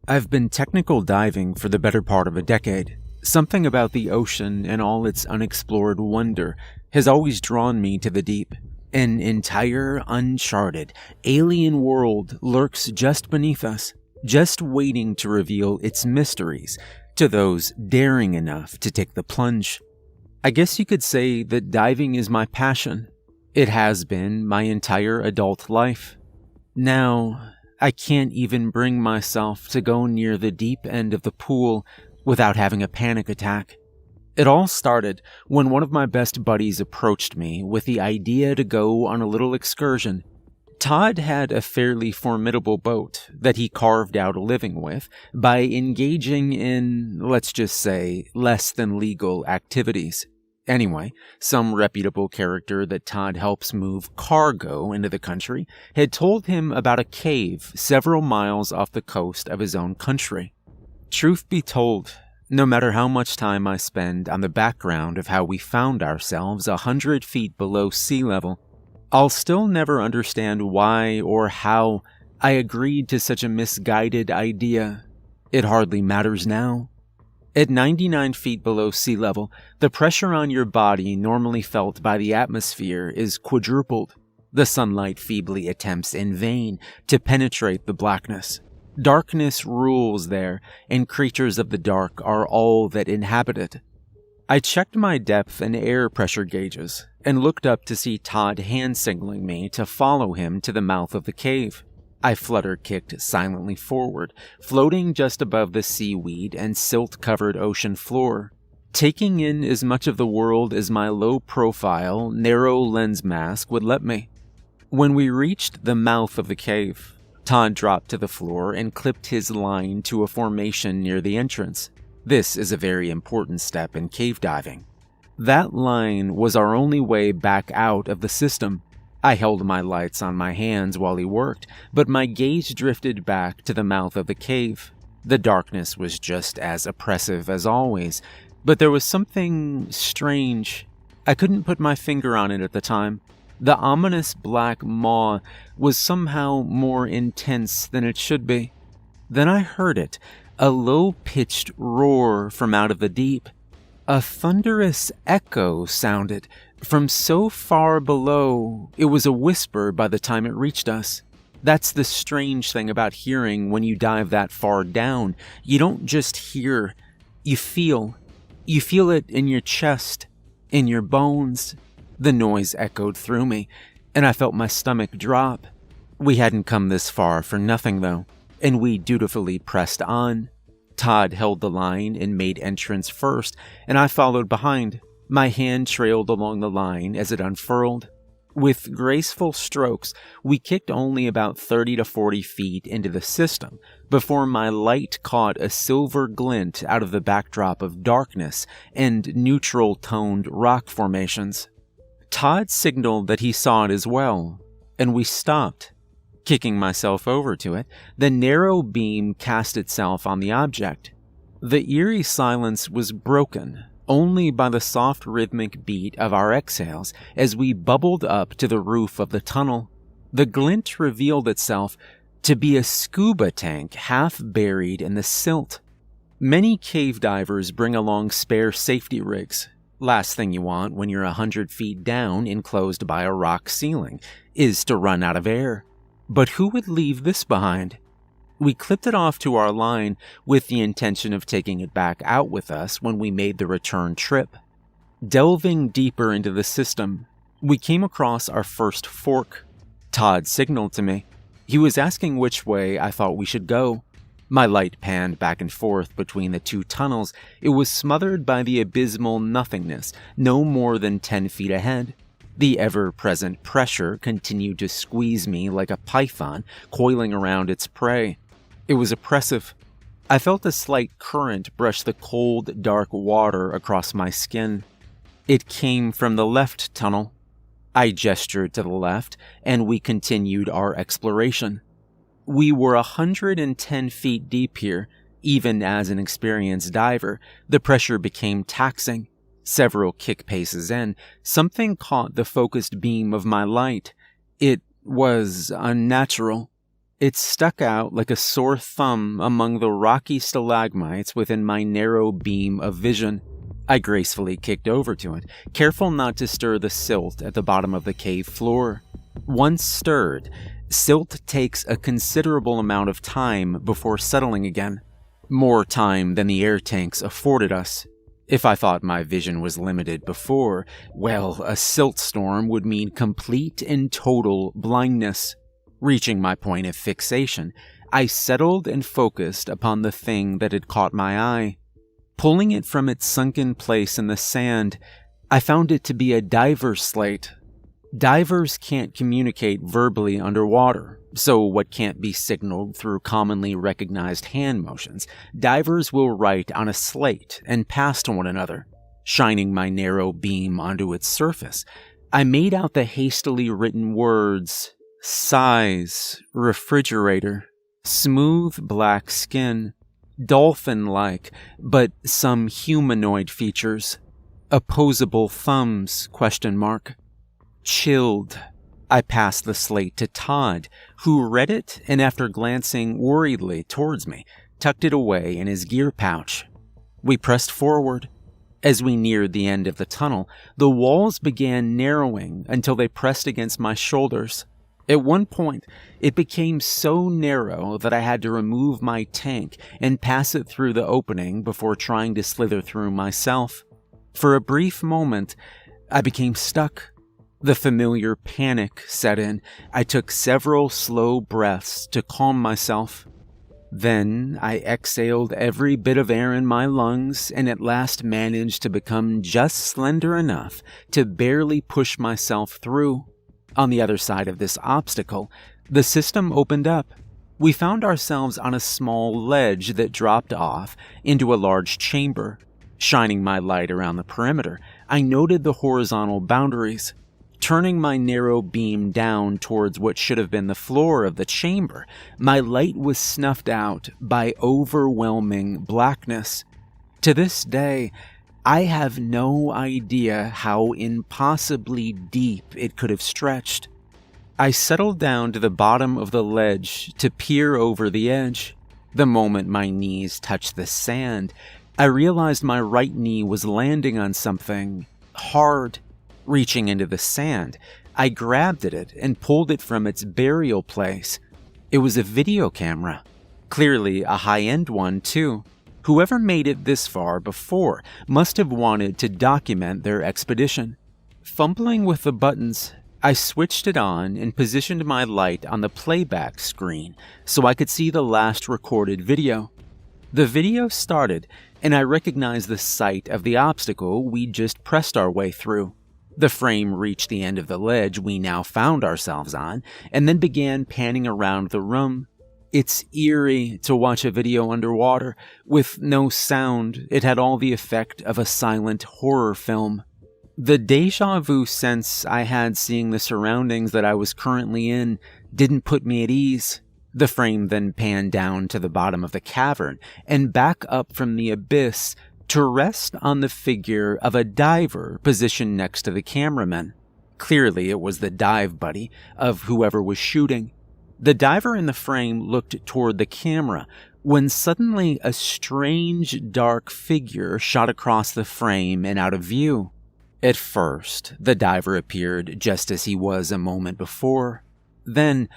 I've been technical diving for the better part of a decade. Something about the ocean and all its unexplored wonder has always drawn me to the deep. An entire, uncharted, alien world lurks just beneath us, just waiting to reveal its mysteries to those daring enough to take the plunge. I guess you could say that diving is my passion. It has been my entire adult life. Now, I can't even bring myself to go near the deep end of the pool without having a panic attack. It all started when one of my best buddies approached me with the idea to go on a little excursion. Todd had a fairly formidable boat that he carved out a living with by engaging in, let's just say, less than legal activities. Anyway, some reputable character that Todd helps move cargo into the country had told him about a cave several miles off the coast of his own country. Truth be told, no matter how much time I spend on the background of how we found ourselves 100 feet below sea level, I'll still never understand why or how I agreed to such a misguided idea. It hardly matters now. At 99 feet below sea level, the pressure on your body normally felt by the atmosphere is quadrupled. The sunlight feebly attempts in vain to penetrate the blackness. Darkness rules there, and creatures of the dark are all that inhabit it. I checked my depth and air pressure gauges, and looked up to see Todd hand-signaling me to follow him to the mouth of the cave. I flutter-kicked silently forward, floating just above the seaweed and silt-covered ocean floor, taking in as much of the world as my low-profile, narrow lens mask would let me. When we reached the mouth of the cave, Todd dropped to the floor and clipped his line to a formation near the entrance. This is a very important step in cave diving. That line was our only way back out of the system. I held my lights on my hands while he worked, but my gaze drifted back to the mouth of the cave. The darkness was just as oppressive as always, but there was something strange. I couldn't put my finger on it at the time. The ominous black maw was somehow more intense than it should be. Then I heard it, a low-pitched roar from out of the deep. A thunderous echo sounded from so far below, it was a whisper by the time it reached us. That's the strange thing about hearing when you dive that far down. You don't just hear, you feel. You feel it in your chest, in your bones. The noise echoed through me, and I felt my stomach drop. We hadn't come this far for nothing, though, and we dutifully pressed on. Todd held the line and made entrance first, and I followed behind. My hand trailed along the line as it unfurled. With graceful strokes, we kicked only about 30 to 40 feet into the system before my light caught a silver glint out of the backdrop of darkness and neutral-toned rock formations. Todd signaled that he saw it as well, and we stopped. Kicking myself over to it, the narrow beam cast itself on the object. The eerie silence was broken only by the soft rhythmic beat of our exhales as we bubbled up to the roof of the tunnel. The glint revealed itself to be a scuba tank half buried in the silt. Many cave divers bring along spare safety rigs. Last thing you want when you're 100 feet down enclosed by a rock ceiling is to run out of air. But who would leave this behind? We clipped it off to our line with the intention of taking it back out with us when we made the return trip. Delving deeper into the system, we came across our first fork. Todd signaled to me. He was asking which way I thought we should go. My light panned back and forth between the two tunnels. It was smothered by the abysmal nothingness, no more than 10 feet ahead. The ever-present pressure continued to squeeze me like a python coiling around its prey. It was oppressive. I felt a slight current brush the cold, dark water across my skin. It came from the left tunnel. I gestured to the left, and we continued our exploration. We were 110 feet deep here. Even as an experienced diver, the pressure became taxing. Several kick paces in, something caught the focused beam of my light. It was unnatural. It stuck out like a sore thumb among the rocky stalagmites within my narrow beam of vision. I gracefully kicked over to it, careful not to stir the silt at the bottom of the cave floor. Once stirred, silt takes a considerable amount of time before settling again. More time than the air tanks afforded us. If I thought my vision was limited before, well, a silt storm would mean complete and total blindness. Reaching my point of fixation, I settled and focused upon the thing that had caught my eye. Pulling it from its sunken place in the sand, I found it to be a diver's slate. Divers can't communicate verbally underwater, so what can't be signaled through commonly recognized hand motions, divers will write on a slate and pass to one another. Shining my narrow beam onto its surface, I made out the hastily written words: size, refrigerator, smooth black skin, dolphin-like, but some humanoid features, opposable thumbs, ? Chilled. I passed the slate to Todd, who read it and after glancing worriedly towards me, tucked it away in his gear pouch. We pressed forward. As we neared the end of the tunnel, the walls began narrowing until they pressed against my shoulders. At one point, it became so narrow that I had to remove my tank and pass it through the opening before trying to slither through myself. For a brief moment, I became stuck. The familiar panic set in. I took several slow breaths to calm myself. Then I exhaled every bit of air in my lungs and at last managed to become just slender enough to barely push myself through. On the other side of this obstacle, the system opened up. We found ourselves on a small ledge that dropped off into a large chamber. Shining my light around the perimeter, I noted the horizontal boundaries. Turning my narrow beam down towards what should have been the floor of the chamber, my light was snuffed out by overwhelming blackness. To this day, I have no idea how impossibly deep it could have stretched. I settled down to the bottom of the ledge to peer over the edge. The moment my knees touched the sand, I realized my right knee was landing on something hard. Reaching into the sand, I grabbed at it and pulled it from its burial place. It was a video camera. Clearly a high-end one, too. Whoever made it this far before must have wanted to document their expedition. Fumbling with the buttons, I switched it on and positioned my light on the playback screen so I could see the last recorded video. The video started, and I recognized the site of the obstacle we just pressed our way through. The frame reached the end of the ledge we now found ourselves on, and then began panning around the room. It's eerie to watch a video underwater. With no sound, it had all the effect of a silent horror film. The déjà vu sense I had seeing the surroundings that I was currently in didn't put me at ease. The frame then panned down to the bottom of the cavern and back up from the abyss to rest on the figure of a diver positioned next to the cameraman. Clearly it was the dive buddy of whoever was shooting. The diver in the frame looked toward the camera when suddenly a strange dark figure shot across the frame and out of view. At first, the diver appeared just as he was a moment before. Then,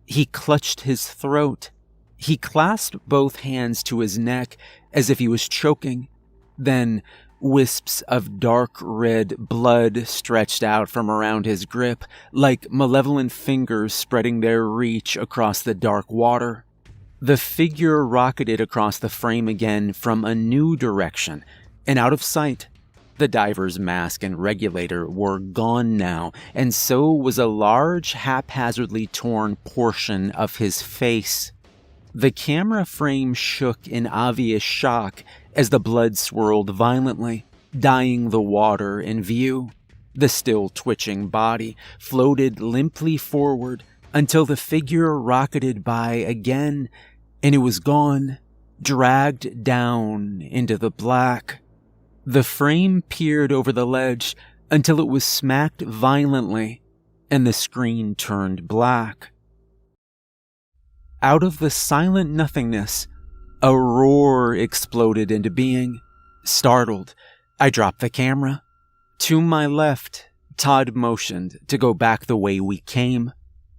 he clutched his throat. He clasped both hands to his neck as if he was choking. Then, wisps of dark red blood stretched out from around his grip, like malevolent fingers spreading their reach across the dark water. The figure rocketed across the frame again from a new direction, and out of sight. The diver's mask and regulator were gone now, and so was a large, haphazardly torn portion of his face. The camera frame shook in obvious shock as the blood swirled violently, dyeing the water in view. The still twitching body floated limply forward until the figure rocketed by again, and it was gone, dragged down into the black. The frame peered over the ledge until it was smacked violently, and the screen turned black. Out of the silent nothingness, a roar exploded into being. Startled, I dropped the camera. To my left, Todd motioned to go back the way we came.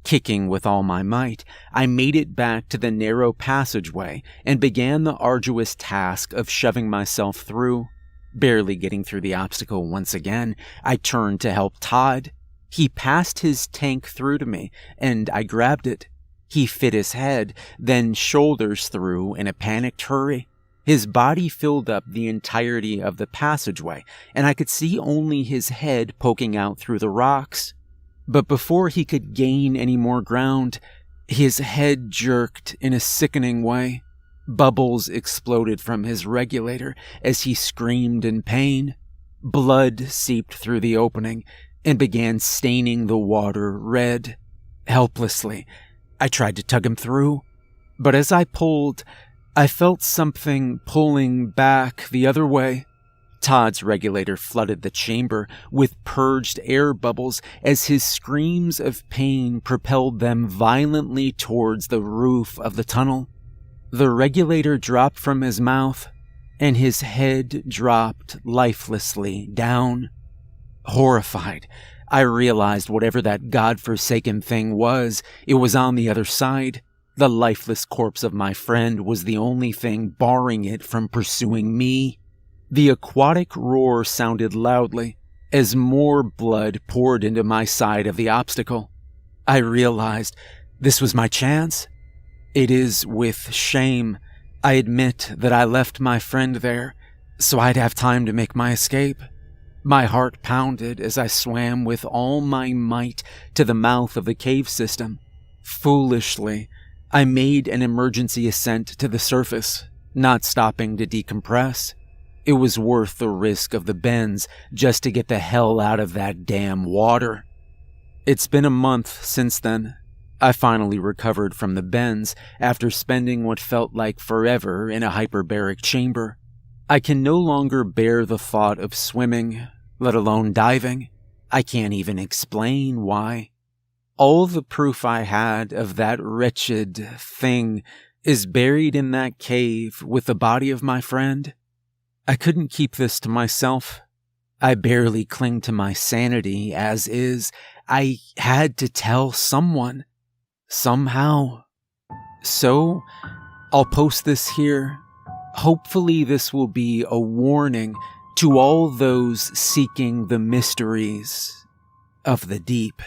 Kicking with all my might, I made it back to the narrow passageway and began the arduous task of shoving myself through. Barely getting through the obstacle once again, I turned to help Todd. He passed his tank through to me, and I grabbed it. He fit his head, then shoulders through in a panicked hurry. His body filled up the entirety of the passageway, and I could see only his head poking out through the rocks. But before he could gain any more ground, his head jerked in a sickening way. Bubbles exploded from his regulator as he screamed in pain. Blood seeped through the opening and began staining the water red. Helplessly, I tried to tug him through, but as I pulled, I felt something pulling back the other way. Todd's regulator flooded the chamber with purged air bubbles as his screams of pain propelled them violently towards the roof of the tunnel. The regulator dropped from his mouth, and his head dropped lifelessly down. Horrified, I realized whatever that godforsaken thing was, it was on the other side. The lifeless corpse of my friend was the only thing barring it from pursuing me. The aquatic roar sounded loudly as more blood poured into my side of the obstacle. I realized this was my chance. It is with shame I admit that I left my friend there so I'd have time to make my escape. My heart pounded as I swam with all my might to the mouth of the cave system. Foolishly, I made an emergency ascent to the surface, not stopping to decompress. It was worth the risk of the bends just to get the hell out of that damn water. It's been a month since then. I finally recovered from the bends after spending what felt like forever in a hyperbaric chamber. I can no longer bear the thought of swimming, let alone diving. I can't even explain why. All the proof I had of that wretched thing is buried in that cave with the body of my friend. I couldn't keep this to myself. I barely cling to my sanity as is. I had to tell someone. Somehow. So, I'll post this here. Hopefully this will be a warning to all those seeking the mysteries of the deep.